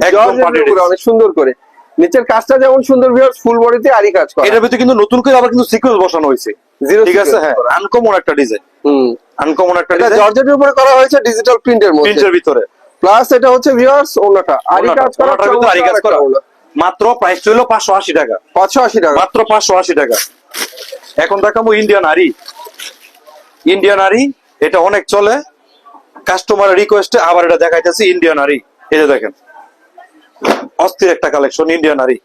একদম পার্টি ড্রেস। অনেক সুন্দর করে নিচের কাজটা যেমন সুন্দর, ভিউয়ার্স ফুল বডিতে আরি কাজ করা। এটার ভিতরে কিন্তু নতুন করে আবার কিন্তু সিকোয়েন্স বসানো হয়েছে। Zero ঠিক আছে, sequence হ্যাঁ, করা। আনকমন একটা ডিজাইন। আনকমন একটা এটা ডিজাইন জর্জেটের উপরে করা হয়েছে ডিজিটাল প্রিন্টের মধ্যে। প্রিন্টের ভিতরে। প্লাস এটা হচ্ছে ভিউয়ার্স ওনাটা আরি কাজ করা, ওনাটার ভিতরে আরি কাজ করা। চমৎকার একটা ওড়না। মাত্র প্রাইস ছিল 580 টাকা। 580 টাকা। মাত্র 580 টাকা। এখন দেখাবো ইন্ডিয়ান আরি। ইন্ডিয়ান আরি এটা অনেক চলে, কাস্টমারের রিকোয়েস্টে আবার এটা দেখাইতেছি ইন্ডিয়ান আরি। এই যে দেখেন অস্থির একটা কালেকশন ইন্ডিয়ান আরি।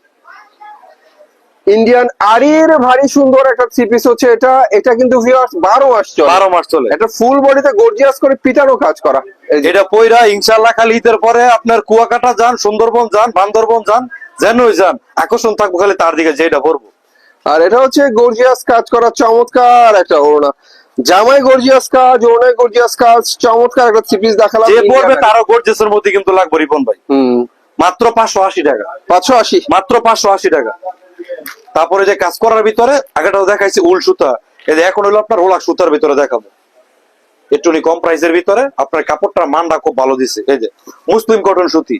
ইন্ডিয়ান আরির ভারী সুন্দর একটা থ্রি পিস হচ্ছে এটা। এটা কিন্তু ভিউয়ার্স 12 মাস চলে। 12 মাস চলে। এটা ফুল বডিতে গর্জিয়াস করে পিটানো কাজ করা। এই যে এটা পয়রা ইনশাআল্লাহ খালি ঈদের পরে আপনার কুয়াকাটা যান, সুন্দরবন যান, বান্দরবন যান, যেনই যান, আকর্ষণ থাকবো খালি তার দিকে, যে এটা পরবো। আর এটা হচ্ছে গর্জিয়াস কাজ করা চমৎকার একটা ওড়না। জামাই গর্জিয়াস কাজ, ওড়নায় গর্জিয়াস কাজ, চমৎকার একটা থ্রি পিস দেখালাম। যে পরবে তারও গর্জিয়াসের মধ্যে কিন্তু লাগবে রিপন ভাই। মাত্র 580 টাকা। 580? মাত্র 580 টাকা। তারপরে যে কাজ করার ভিতরে আগেটাও দেখাইছি উল সুতা, এই যে এখন হলো আপনার ওলা সুতার ভিতরে দেখাবো, একটু কম প্রাইসের ভিতরে। আপনার কাপড়টার মানটা খুব ভালো দিছে। এই যে মুসলিম কটন সুতি।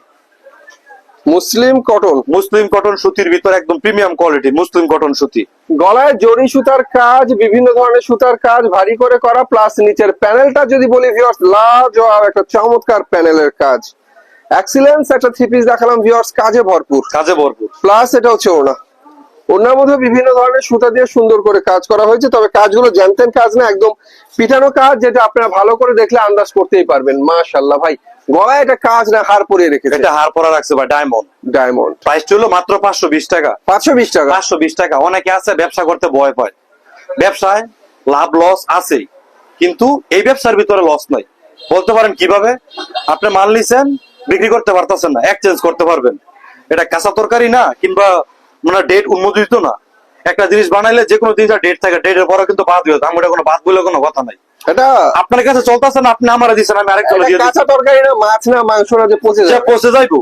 মুসলিম কটন, মুসলিম কটন সুতির ভিতরে একদম প্রিমিয়াম কোয়ালিটি মুসলিম কটন সুতি। গলায় জরি সুতার কাজ, বিভিন্ন ধরনের সুতার কাজ ভারী করে করা, প্লাস নিচের প্যানেলটা যদি বলি ভিউয়ার্স, লাজবাব একটা চমৎকার প্যানেলের কাজ। এক্সিলেন্স একটা থ্রি পিস দেখালাম ভিউয়ার্স, কাজে ভরপুর। কাজে ভরপুর। প্লাস এটা হচ্ছে ওড়না, ওড়নার মধ্যে বিভিন্ন ধরনের সুতা দিয়ে সুন্দর করে কাজ করা হয়েছে, তবে কাজগুলো জানতেন কাজ না, একদম পিটানো কাজ, যেটা আপনারা ভালো করে দেখলে আন্দাজ করতেই পারবেন। মাশাআল্লাহ ভাই, গলায় এটা কাজ না, হার পরিয়ে রেখেছে। এটা হার পরা রাখছে ভাই, ডায়মন্ড। ডায়মন্ড প্রাইসটা হলো মাত্র 520 টাকা। 520 টাকা। 520 টাকা। অনেকে আছে ব্যবসা করতে ভয় পায়, ব্যবসায় লাভ লস আছে, কিন্তু এই ব্যবসার ভিতরে লস নাই। বলতে পারেন কিভাবে? আপনি মাল নিছেন, বিক্রি করতে পারতেছেন না, এক্সচেঞ্জ করতে পারবেন। এটা কাঁচা তরকারি না, কিংবা মানে ডেট উন্মোচিত না। একটা জিনিস বানাইলে যে কোনো জিনিসটা ডেট থাকে, ডেটের পরে কিন্তু বাদ হয়ে যায়। আমার কোনো বাদ বলে কোনো কথা নাই। এটা আপনার কাছে চলতেছে না, আপনি আমার দিচ্ছেন, আমি আরেকজন দিয়ে দিচ্ছি। কাঁচা তরকারি না, মাছ না, মাংস না যে পচে যে যায়। পচে যাইবো,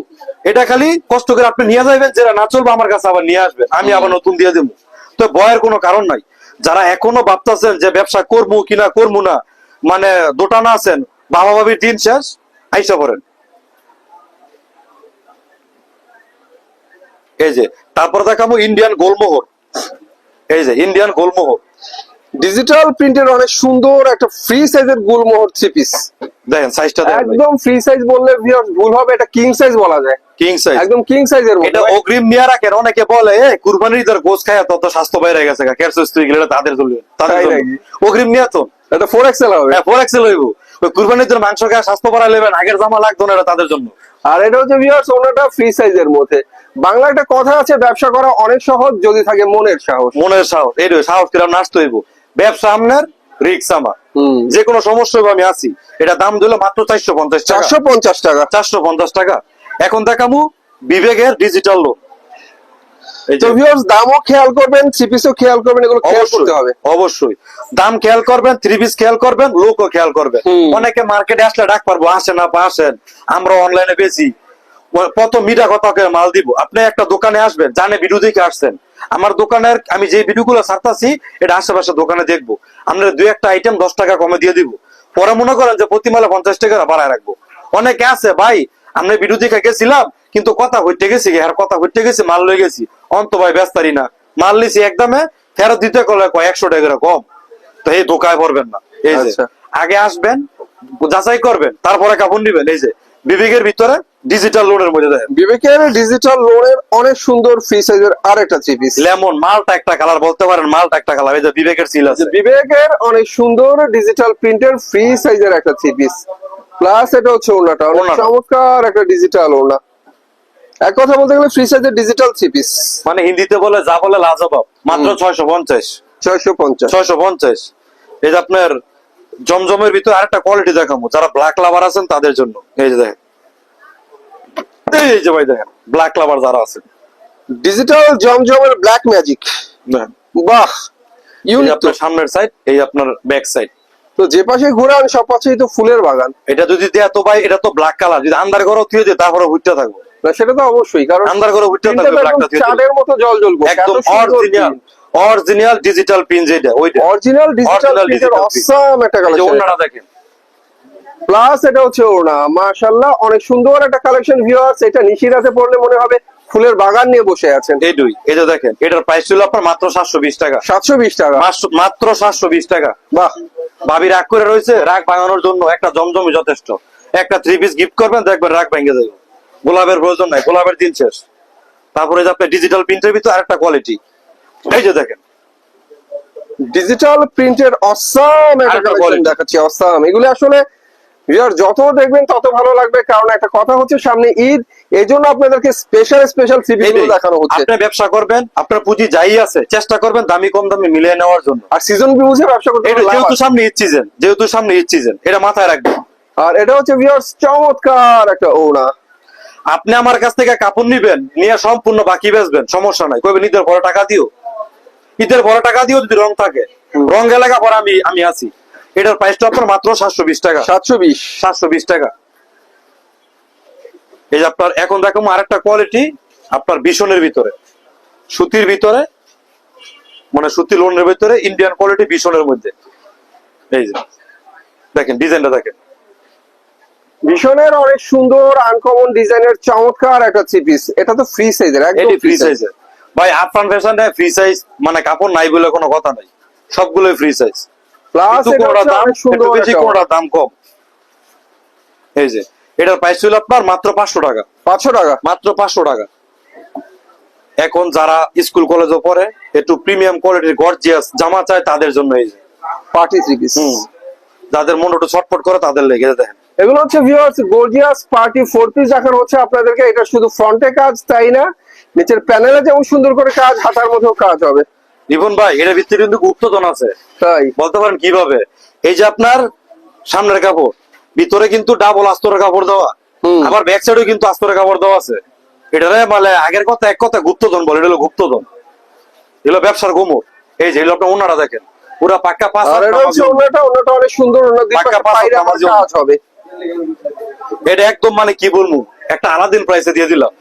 এটা খালি কষ্ট করে আপনি নিয়ে যাবেন, যেটা না চলবে আমার কাছে আবার নিয়ে আসবেন, আমি আবার নতুন দিয়ে দেবো। তো ভয়ের কোনো কারণ নাই। যারা এখনো ভাবতেছেন যে ব্যবসা করবো কিনা করবো না, মানে দোটানা আছেন, বাবা বাবির দিন শেষ, আইসা পড়েন। এই যে তারপর দেখাবো ইন্ডিয়ান গোলমোহর। এই যে ইন্ডিয়ান গোলমোহর, ডিজিটাল প্রিন্টের অনেক সুন্দর একটা ফ্রি সাইজের গুলমোহর থ্রি পিস। দেখেন সাইজটা একদম ফ্রি সাইজ বললে ভিউয়ার্স ভুল হবে, এটা কিং সাইজ বলা যায়। কিং সাইজ, একদম কিং সাইজের এটা অগ্রিম নিয়ে রাখেন। অনেকে বলে কুরবানির ঈদের গোস খায় তত স্বাস্থ্য বাইরে গেছে, ক্যান্সার হয়ে গেলে তাদের জন্য অগ্রিম নিয়ে তো এটা 4XL হবে। হ্যাঁ 4XL হইব। ওই কুরবানির ঈদের মাংস খায় স্বাস্থ্য বাড়ায় নেবেন, আগের জামা লাগতো না, এটা তাদের জন্য। আর এটা হচ্ছে ভিউয়ার্স ওনাটা ফ্রি সাইজের মধ্যে। বাংলা একটা কথা আছে, ব্যবসা করা অনেক সহজ যদি থাকে মনের সাহস। মনের সাহস, এই সাহস কিরম নাচতে হইব। ব্যবসা আপনার, রিক্স আমার। যে কোনো সমস্যা হইব, আমি আছি। এটা দাম দিল মাত্র 450 টাকা। 450 টাকা। 450 টাকা। এখন দেখামু বিবেকের ডিজিটাল লোন। তো ভিউয়ার্স দামও খেয়াল করবেন, থ্রি পিসও খেয়াল করবেন, এগুলো খেয়াল করতে হবে। অবশ্যই দাম খেয়াল করবেন, থ্রি পিস খেয়াল করবেন, লোকও খেয়াল করবেন। অনেকে মার্কেটে আসলে ডাক পারবো, আসেন না আসেন, আমরা অনলাইনে বেশি কত মিটা কথা মাল দিব। আপনি একটা দোকানে আসবেন, জানে ভিডিও দেখে আসছেন, আমার দোকানের আমি যে ভিডিও গুলো ছাড়তাছি এটা আশেপাশে দোকানে দেখবো, আমরা দুই একটা আইটেম 10 টাকা কমে দিয়ে দিব। পরে মনে করেন যে প্রতি মালে 50 টাকা বাড়ায় রাখবো। অনেকে আছে ভাই, আমরা ভিডিও দেখে গেছিলাম, কিন্তু কথা হইতে গেছি, আর কথা হইতে গেছি, মাল লয়ে গেছি, অন্ত ভাই ব্যস্তারি না, মাল নিছি একদমে, ফেরত দিতে করলে 100 টাকা কম। তো এই দোকায় পড়বেন না। এই যে আগে আসবেন, যাচাই করবেন, তারপরে কাপড় নিবেন। এই যে বিবেকের ভিতরে ডিজিটাল লোনের মধ্যে দেখেন, বিবেকের ডিজিটাল লোনের অনেক সুন্দর ফ্রি সাইজের আরেকটা থ্রি পিস। লেমন মালটা একটা কালার, বলতে পারেন মালটা একটা কালার। এই যে বিবেকের সিল আছে, বিবেকের অনেক সুন্দর ডিজিটাল প্রিন্টের ফ্রি সাইজের একটা থ্রি পিস। প্লাস এটা হচ্ছে ওড়নাটা অনেক চমৎকার একটা ডিজিটাল ওড়না। এক কথা বলতে গেলে ফ্রি সাইজের ডিজিটাল থ্রি পিস, মানে হিন্দিতে বলে যা বলে লাজবাব। মাত্র 650। 650। এই যে আপনার জমজমের ভিতরে আরেকটা কোয়ালিটি দেখাবো, যারা ব্ল্যাক লাভার আছেন তাদের জন্য। এই যে দেখেন, এই যে ভাই দেখেন ব্ল্যাক লাভার যারা আছেন, ডিজিটাল জমজমের ব্ল্যাক ম্যাজিক। বাহ, এই আপনার সামনের সাইড, এই আপনার ব্যাক সাইড। তো যে পাশে ঘুরান সব পাশেই তো ফুলের বাগান। এটা যদি দেয়া তো ভাই, এটা তো ব্ল্যাক কালার, যদি আন্দার ঘরও থুয়ে দেয় তারপরে হুইটটা থাকবো। সেটা তো অবশ্যই, কারণ আন্দার ঘরে হুইটটা থাকবে, ব্ল্যাকটা থুয়ে চাঁদের মতো জল করবে। একদম অরিজিনাল ডিজিটাল পিন, যেটা ওইটা অরিজিনাল ডিজিটাল প্রিন্টের অসাম একটা কালেকশন। ওড়নাটা দেখেন, প্লাস এটা হচ্ছে ওড়না, মাশাআল্লাহ অনেক সুন্দর একটা কালেকশন ভিউয়ার্স। এটা নিশিরাতে পড়লে মনে হবে ফুলের বাগান নিয়ে বসে আছেন। এই দুই, এই যে দেখেন, এটার প্রাইস ছিল আপনার মাত্র 720 টাকা। 720 টাকা, মাত্র 720 টাকা। বাহ, ভাবি রাগ করে রয়েছে, রাগ ভাঙানোর জন্য একটা জমজমই যথেষ্ট। একটা থ্রি পিস গিফট করবেন, দেখবেন রাগ ভেঙে যাবে। গোলাপের প্রয়োজন নাই, গোলাপের দিন শেষ। তারপরে যে আপনার ডিজিটাল প্রিন্টের ভিতরে আরেকটা কোয়ালিটি, এই যে দেখেন ডিজিটাল প্রিন্টের অসাম একটা কালেকশন দেখাচ্ছি, অসাম। এগুলো আসলে ভিউয়ার যত দেখবেন তত ভালো লাগবে, কারণ একটা কথা হচ্ছে সামনে ঈদ, এইজন্য আপনাদেরকে স্পেশাল থ্রি পিস গুলো দেখানো হচ্ছে। আপনি ব্যবসা করবেন, আপনার পুঁজি যাই আছে, চেষ্টা করবেন দামি কম দামি মিলিয়ে নেওয়ার জন্য। আর সিজন বুঝে ব্যবসা করতে হবে, যেহেতু সামনে ঈদ সিজন, এটা মাথায় রাখবেন। আর এটা হচ্ছে ভিউয়ার্স চমৎকার একটা ওড়না। আপনি আমার কাছ থেকে কাপড় নিবেন, নিয়ে সম্পূর্ণ বাকি বেচবেন, সমস্যা নাই। কইবেন ঈদের পরে টাকা দিও, ঈদের পরে টাকা দিও, যদি রং থাকে, রং এলাকা পরে আমি আছি। এটার প্রাইসটা আপনার মাত্র 720 টাকা। 720 টাকা। এই যে আপনার এখন দেখো আরেকটা কোয়ালিটি, আপনার বিশনের ভিতরে, সুতির ভিতরে, মানে সুতি লোনের ভিতরে ইন্ডিয়ান কোয়ালিটি বিশনের মধ্যে। এই যে দেখেন ডিজাইনটা দেখেন, ভীষণের অনেক সুন্দর আনকমন ডিজাইনের চমৎকার একটা থ্রি পিস। এটা তো ফ্রি সাইজের, একদম এটি ফ্রি ফ্রি সাইজ। সাইজের ভাই। আফরান ফ্যাশনে ফ্রি সাইজ মানে কাপড় নাই বলে কোনো কথা নাই, সবগুলোই ফ্রি সাইজ। প্লাস কিন্তু এটা কোনটা হচ্ছে দাম অনেক একটু সুন্দর বেশি, একটা কোনটা দাম কম। এই যে এটার প্রাইস ছিল আপনার মাত্র 500 টাকা, 500 টাকা। মাত্র 500 টাকা। এখন যারা স্কুল কলেজে পড়ে একটু প্রিমিয়াম কোয়ালিটির গর্জিয়াস জামা চায় তাদের জন্য এই যে, পার্টি থ্রি পিস। যাদের মন একটু ছটফট করে তাদের লেগে দেখেন। এগুলো হচ্ছে viewers gorgeous party four piece দেখানো হচ্ছে আপনাদেরকে। এটা শুধু ফ্রন্টে কাজ তাই না, নিচের প্যানেলে যেমন সুন্দর করে কাজ, হাতার মধ্যেও কাজ হবে। রিপন ভাই এটার ভিতরে কিন্তু গুপ্তধন আছে, তাই বলতে পারেন কিভাবে। এই যে আপনার সামনের কাপড়, ভিতরে কিন্তু ডাবল আস্তরের কাপড় দেওয়া, আবার ব্যাক সাইডেও কিন্তু আস্তরের কাপড় দেওয়া আছে। এটারে মানে আগের কথা এক কথা গুপ্তধন বলে, এটা হলো গুপ্তধন, এগুলো ব্যবসার গোমর। এই যে এগুলো আপনার ওনারা দেখেন পুরা পাক্কা পাঁচ আর হাত এটা হচ্ছে নামাজি। ওনাটা অনেক সুন্দর, ওনার দিকে পাক্কা পাঁচ হাত বাইরে আবার নামাজি। কাজ হবে। এটা একদম মানে কি বলবো, একটা আলাদিন প্রাইসে দিয়ে দিলাম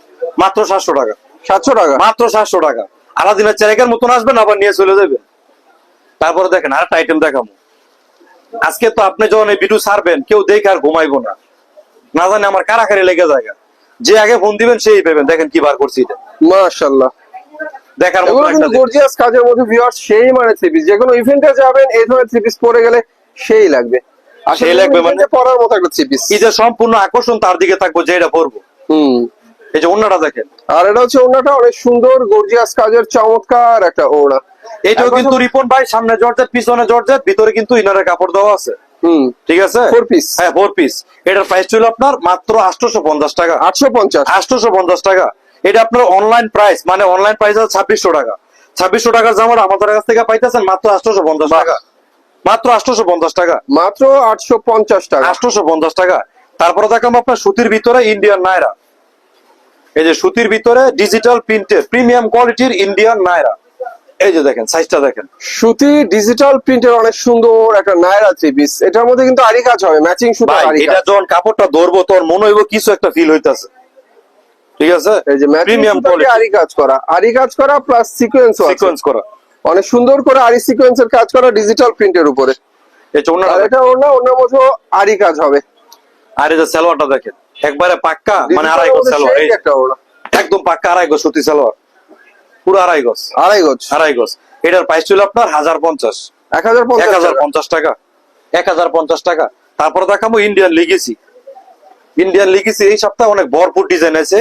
মাত্র 700 টাকা, 700 টাকা। মাত্র 700 টাকা। আলাদিনের চেরাকের মতন আসবেন আবার নিয়ে চলে যাবেন। তারপরে দেখেন আরেকটা আইটেম দেখাবো। আজকে তো আপনি যখন এই ভিডিও ছাড়বেন কেউ দেখে আর ঘুমাইবো না, না জানি আমার কারাকারি লেগে যায়। যে আগে ফোন দিবেন সেই পাবেন। দেখেন কি বার করছি এটা, মাশাআল্লাহ। দেখার মতো এগুলো একটা কিন্তু জিনিস। গর্জিয়াস কাজের মধ্যে ভিউয়ার্স সেই মানে থ্রি পিস, যে কোনো ইভেন্টে যাবেন এই ধরনের থ্রি পিস পরে গেলে সেই লাগবে। সেই লাগবে মানে পরার মতো একটা থ্রি পিস। এই যে সম্পূর্ণ আকর্ষণ তার দিকে থাকবো যে এটা পরবো। এই যে ওন্নাটা দেখেন, আর এটা হচ্ছে ওড়নাটা অনেক সুন্দর গর্জিয়াস কাজের চমৎকার একটা ওড়না। এটাও কিন্তু রিপন ভাই সামনে জর্জেট পিছনে জর্জেট, ভিতরে কিন্তু ইনারের কাপড় দেওয়া আছে। ঠিক আছে, 4 পিস। হ্যাঁ 4 পিস। এটার প্রাইস ছিল আপনার মাত্র 850 টাকা, 850। 850 টাকা। এটা আপনার অনলাইন প্রাইস, মানে অনলাইন প্রাইস আছে 2600 টাকা। 2600 টাকার জামাটা আমাদের কাছ থেকে পাইতেছেন মাত্র 850 টাকা, মাত্র 850 টাকা, মাত্র 850 টাকা। 850 টাকা। তারপরে দেখাম আপনার সুতির ভিতরে ইন্ডিয়ান নায়রা। এই যে সুতির ভিতরে ডিজিটাল প্রিন্টের প্রিমিয়াম কোয়ালিটির ইন্ডিয়ান নায়রা। এই যে দেখেন সাইজটা দেখেন, সুতি ডিজিটাল প্রিন্টের অনেক সুন্দর একটা নায়রা থ্রি পিস। এটার মধ্যে কিন্তু আরি কাজ হবে, ম্যাচিং সুতো ভাই আরি এটা কাজ। যখন কাপড়টা ধরবো তোর মনে হইব কিছু একটা ফিল হইতাছে। ঠিক আছে, এই যে ম্যাচিং প্রিমিয়াম সুতো কোয়ালিটি, আরি কাজ করা, আরি কাজ করা প্লাস সিকোয়েন্স আছে। সিকোয়েন্স করা, অনেক সুন্দর করে আরি সিকোয়েন্সের কাজ করা ডিজিটাল প্রিন্টের উপরে। এই যে ওন্নাটা আর এটা ওড়নার মধ্যে আরি কাজ হবে। আর এই যে সালোয়ারটা দেখেন একবারে পাক্কা মানে আড়াই গজ সালোয়ার। এই একটা ওড়না একদম পাক্কা আড়াই গজ সুতি সালোয়ার, পুরো আড়াই গজ, আড়াই গজ। আড়াই গজ। এটার প্রাইস ছিল আপনার 1050, 1050 টাকা, 1050 টাকা। তারপরে দেখাবো ইন্ডিয়ান লিগেসি। ইন্ডিয়ান লিগেসি এই সপ্তাহে অনেক ভরপুর ডিজাইন আছে।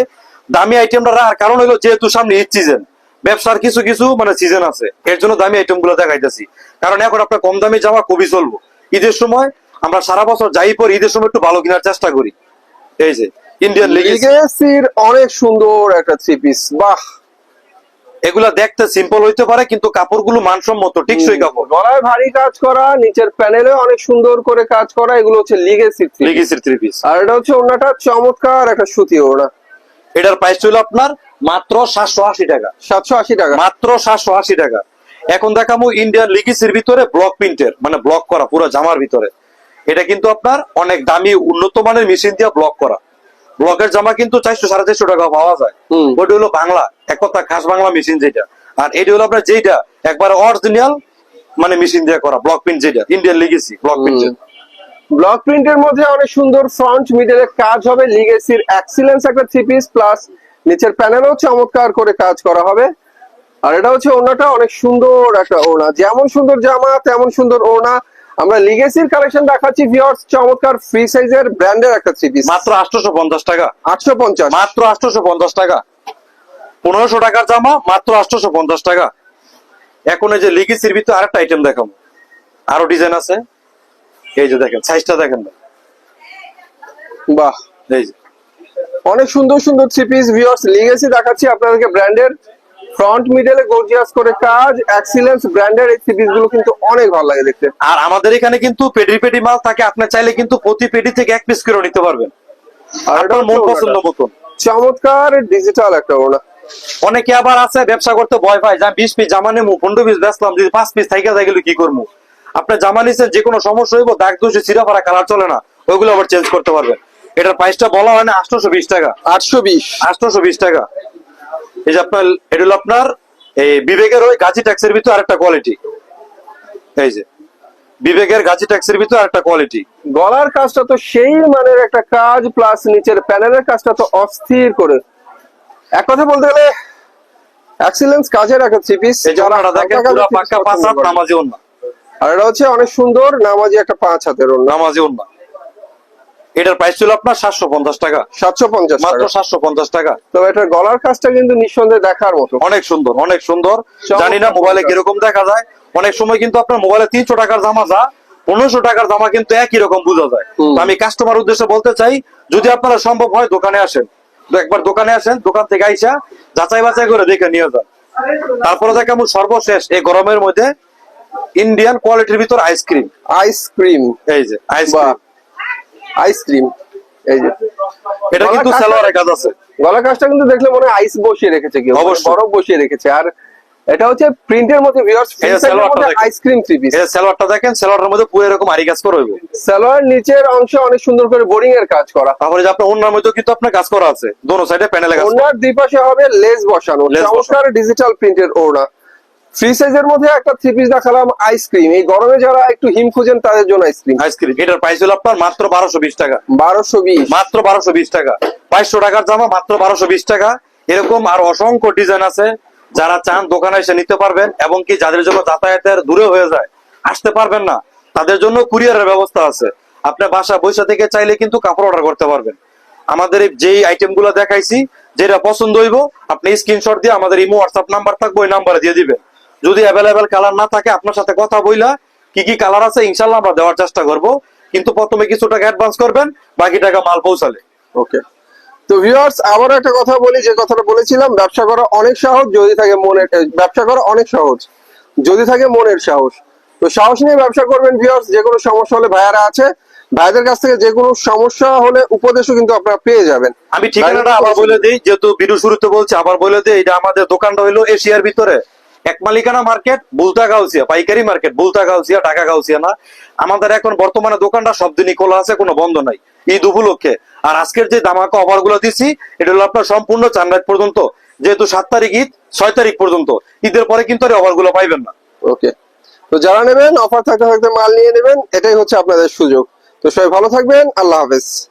দামি আইটেমটা রাখার কারণ হলো যেহেতু সামনে ঈদ সিজন, ব্যবসার কিছু কিছু মানে সিজন আছে, এর জন্য দামি আইটেম গুলো দেখাইতেছি। কারণ এখন আপনার কম দামি জামা খুবই চলবো। ঈদের সময় আমরা সারা বছর যাই পর ঈদের সময় একটু ভালো কেনার চেষ্টা করি। এই যে ইন্ডিয়ান লিগেসি, লিগেসির অনেক সুন্দর একটা থ্রি পিস। বাহ, এগুলা দেখতে সিম্পল হইতে পারে কিন্তু কাপড়গুলো মানসম্মত, টিকসই কাপড়। গলায় ভারী কাজ করা, নিচের প্যানেলে অনেক সুন্দর করে কাজ করা। এগুলো হচ্ছে লিগেসির থ্রি পিস। লিগেসির 3 পিস। আর এটা হচ্ছে ওড়নাটা চমৎকার একটা সুতি ওড়না। এটার প্রাইস ছিল আপনার মাত্র 780 টাকা, 780 টাকা। মাত্র 780 টাকা। এখন দেখাবো ইন্ডিয়ান লিগেসির ভিতরে ব্লক প্রিন্টের, মানে ব্লক করা পুরো জামার ভিতরে। এটা কিন্তু আপনার অনেক দামি উন্নত মানের মেশিন দিয়ে ব্লক করা। ব্লকের জামা কিন্তু 400-450 টাকা পাওয়া যায়। ওটা হলো বাংলা, এক কথা খাস বাংলা মেশিন যেটা। আর এটা হলো আপনার যেটা একবার অরিজিনাল মানে মেশিন দিয়ে করা ব্লক প্রিন্ট, যেটা Indian legacy block print. Block প্রিন্টের মধ্যে অনেক সুন্দর ফ্রন্ট মিডলে কাজ হবে। লিগেসির এক্সিলেন্স একটা থ্রি পিস, প্লাস নিচের প্যানেলও চমৎকার করে কাজ করা হবে। আর এটা হচ্ছে ওড়নাটা অনেক সুন্দর একটা ওড়না। যেমন সুন্দর জামা তেমন সুন্দর ওড়না। আমরা লিগেসির কালেকশন দেখাচ্ছি ভিউয়ার্স, চমৎকার ফ্রি সাইজের ব্র্যান্ডের একটা থ্রি পিস। মাত্র 850 টাকা, 850। মাত্র 850 টাকা। 1500 টাকার জামা মাত্র 850 টাকা। এখন এই যে লিগেসির ভিতরে আরেকটা আইটেম দেখাবো, আরো ডিজাইন আছে। এই যে দেখেন সাইজটা দেখেন, বাহ, এই যে অনেক সুন্দর সুন্দর থ্রি পিস ভিউয়ার্স লিগেসি দেখাচ্ছি আপনাদেরকে। ব্র্যান্ডের ফ্রন্ট মিডলে গর্জিয়াস করে কাজ, এক্সিলেন্স ব্র্যান্ডের এই থ্রি পিস গুলো কিন্তু অনেক ভালো লাগে দেখতে। আর আমাদের এখানে কিন্তু পেডি পেডি মাল থাকে, আপনি চাইলে কিন্তু প্রতি পেডি থেকে 1 পিস করে নিতে পারবেন আর এটা আপনার মন হচ্ছে পছন্দ ওড়নাটা। মতন। চমৎকার ডিজিটাল একটা ওড়না। অনেকে আবার আছে ব্যবসা করতে ভয় পায়, যা 20 পিস জামা নেবো 15 পিস বেচলাম, যদি 5 পিস থাইকা যায় গেলে কি করবো। আপনার জামা নিচ্ছেন, যে কোনো সমস্যা হইব, দাগ দোষে চিরা ফাড়া কালার চলে না, ওইগুলো আবার চেঞ্জ করতে পারবেন। এটার প্রাইসটা বলা হয় না 820 টাকা, 820। 820 টাকা। এই যে আপনার এটা হলো আপনার এই বিবেকের ওই গাজী ট্যাক্সের ভিতরে আরেকটা কোয়ালিটি। এই যে বিবেকের গাছি ট্যাক্সের ভিতরে একটা কোয়ালিটি। গলার কাজটা তো সেই মানের একটা কাজ, প্লাস নিচের প্যানেলের কাজটা তো অস্থির করে। এক কথা বলতে গেলে এক্সিলেন্স কাজের একটা থ্রি পিস। এই যে ওনাটা দেখেন পুরো পাক্কা 5 হাত নামাজি ওন্না, আর এটা হচ্ছে অনেক সুন্দর নামাজি একটা 5 হাতের ওড়না। নামাজি ওন্না। এটার প্রাইস ছিল আপনার 750 টাকা, 750 মাত্র টাকা। 750 টাকা। তো এটার গলার কাজটা কিন্তু নিঃসন্দেহে দেখার মতো, অনেক সুন্দর, অনেক সুন্দর। চমৎকার জানি না মোবাইলে চমৎকার। কিরকম দেখা যায়, অনেক সময় কিন্তু আপনার মোবাইলে 300 টাকার জামা 1500 টাকার জামা কিন্তু একই রকম বোঝা যায়। তো আমি কাস্টমার উদ্দেশ্যে বলতে চাই, যদি আপনারা সম্ভব হয় দোকানে আসেন, তো একবার দোকানে আসেন, দোকান থেকে আইসা যাচাই বাছাই করে দেখে নিয়ে যান। তারপরে দেখেন সর্বশেষ এই গরমের মধ্যে ইন্ডিয়ান কোয়ালিটির ভিতর আইসক্রিম। আইসক্রিম, এই যে বা আইসক্রিম, আইসক্রিম, এই যে এটা কিন্তু গলার সালোয়ারের কাজটা- কাজ আছে। গলার কাজটা কিন্তু দেখলে মনে হয় আইস বসিয়ে রেখেছে কেউ, অবশ্যই। বরফ বসিয়ে রেখেছে। আর এটা হচ্ছে প্রিন্টের মধ্যে ভিউয়ার্স, এই যে সালোয়ারটা দেখেন। Ice cream three piece. এই সালোয়ারটা দেখেন, সালোয়ারের মধ্যে পুরো এরকম আরি কাজ করা হইব। সালোয়ার নিচের অংশে অনেক সুন্দর করে বোরিং এর কাজ করা। তারপরে যে আপনার ওন্নার মধ্যে কিন্তু আপনার কাজ করা আছে, দোনো সাইডে প্যানেলে কাজ করা। ওড়নার দুই পাশে হবে লেস বসানো, লেস চমৎকার ডিজিটাল প্রিন্টের ওড়না। ফ্রি সাইজের মধ্যে একটা থ্রি পিস দেখালাম আইসক্রিম। এই গরমে যারা একটু হিম খুঁজেন তাদের জন্য আইসক্রিম। আইসক্রিম এটার প্রাইস হলো আপনার মাত্র 1220 টাকা, 1220। মাত্র 1220 টাকা। 500 টাকার জামা মাত্র 1220 টাকা। এরকম আর অসংখ্য ডিজাইন আছে, যারা চান দোকানে এসে নিতে পারবেন। এবং কি যাদের জন্য যাতায়াতের দূরে হয়ে যায়, আসতে পারবেন না, তাদের জন্য কুরিয়ারের ব্যবস্থা আছে। আপনি বাসা বৈশা থেকে চাইলে কিন্তু কাপড় অর্ডার করতে পারবেন। আমাদের যেই আইটেম গুলো দেখাইছি, যেটা পছন্দ হইব আপনি স্ক্রিনশট দিয়ে আমাদের ইমো হোয়াটসঅ্যাপ নাম্বার থাকবে, ওই নাম্বারে দিয়ে দিবেন। যদি অ্যাভেলেবেল কালার না থাকে, আপনার সাথে কথা বইলা কি কি কালার আছে ইনশাল্লাহ আমরা দেওয়ার চেষ্টা করব। কিন্তু প্রথমে কিছু টাকা অ্যাডভান্স করবেন, বাকি টাকা মাল পৌঁছালে। ওকে, তো ভিউয়ার্স আবার একটা কথা বলি, যে কথাটা বলেছিলাম, ব্যবসা করা অনেক সহজ যদি থাকে মনের, ব্যবসা করা অনেক সহজ যদি থাকে মনের সাহস। তো সাহস নিয়ে ব্যবসা করবেন ভিউয়ার্স। যে কোনো সমস্যা হলে ভাইয়ারা আছে, ভাইদের কাছ থেকে যে কোনো সমস্যা হলে উপদেশও কিন্তু আপনারা পেয়ে যাবেন। আমি ঠিকানাটা আবার বলে দিই, যেহেতু ভিডিও শুরুতে বলছি আবার বলে দিই। এটা আমাদের দোকানটা হলো এশিয়ার ভিতরে এক মালিকানা মার্কেট, বুলতা গাউসিয়া পাইকারি মার্কেট, বুলতা গাউসিয়া, ঢাকা গাউসিয়া না। আমাদের এখন বর্তমানে দোকানটা সব দিনই খোলা আছে, কোনো বন্ধ নাই ঈদ উপলক্ষে। আর আজকের যে ধামাকা অফার গুলো দিচ্ছি, এটা হলো আপনার সম্পূর্ণ চাঁদরাত পর্যন্ত। যেহেতু 7 তারিখ ঈদ, 6 তারিখ পর্যন্ত, ঈদের পরে কিন্তু অফার গুলো পাইবেন না। ওকে, তো যারা নেবেন অফার থাকতে থাকতে মাল নিয়ে নেবেন, এটাই হচ্ছে আপনাদের সুযোগ। তো সবাই ভালো থাকবেন, আল্লাহ হাফেজ।